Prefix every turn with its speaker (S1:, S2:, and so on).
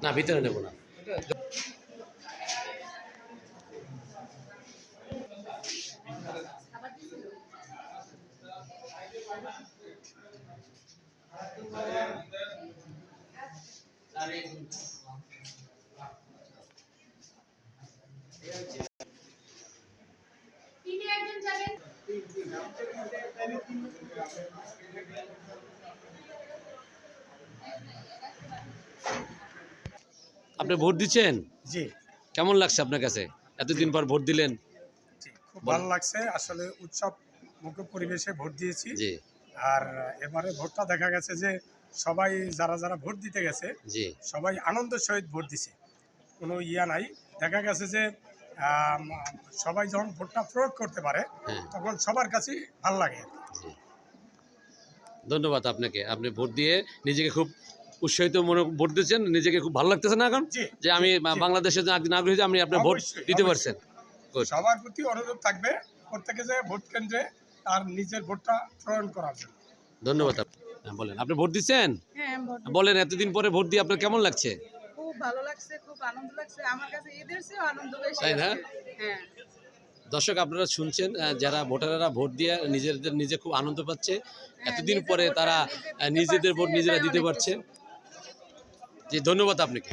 S1: না ভিতরে নেব না। আপনি ভোট দিচ্ছেন?
S2: জি
S1: কেমন লাগছে আপনার কাছে? এতদিন পর ভোট দিলেন।
S2: জি খুব ভালো লাগছে আসলে উৎসব মুখর পরিবেশে ভোট দিয়েছি।
S1: জি
S2: আর এবারে ভোটটা দেখা গেছে যে সবাই যারা যারা ভোট দিতে গেছে
S1: জি
S2: সবাই আনন্দের সহিত ভোট দিছে, কোনো ইয়া নাই। দেখা গেছে যে আম, সবাই যখন ভোটটা প্রয়োগ করতে পারে
S1: হ্যাঁ
S2: তখন সবার কাছেই ভালো লাগে।
S1: জি। ধন্যবাদ আপনাকে। আপনি ভোট দিয়ে নিজেকে খুব উৎসাহিত মনে ভোট দিচ্ছেন, নিজেকে খুব ভালো লাগতেছে না এখন
S2: জি
S1: যে আমি
S2: জি,
S1: বাংলাদেশের জন্য একজন নাগরিক হিসেবে আমি আপনার ভোট
S2: অবশ্যই
S1: দিতে
S2: অবশ্যই
S1: পারছেন। Good.
S2: সবার প্রতি অনুরোধ থাকবে প্রত্যেকে যে ভোট কেন্দ্রে তার নিজের ভোটটা প্রয়োগ করার জন্য।
S1: ধন্যবাদ। হ্যাঁ, বলেন আপনি ভোট দিচ্ছেন?
S3: হ্যাঁ, ভোট দিচ্ছি।
S1: বলেন এতদিন পরে ভোট দিয়ে আপনার কেমন লাগছে?
S3: খুব ভালো লাগছে, খুব আনন্দ লাগছে। আমার কাছে ঈদের চেয়েও আনন্দ বেশি
S1: তাই না?
S3: আছে। হ্যাঁ।
S1: দর্শক আপনারা শুনছেন যারা ভোটাররা ভোট দিয়ে নিজে খুব আনন্দ পাচ্ছে। এতদিন
S3: নিজের
S1: পরে
S3: ভোটটা
S1: তারা
S3: নিজে দিতে
S1: নিজেদের ভোট
S3: পারছি,
S1: নিজেরা
S3: এটাই
S1: দিতে
S3: অনেক
S1: পারছে।
S3: কিছু।
S1: জি ধন্যবাদ আপনাকে।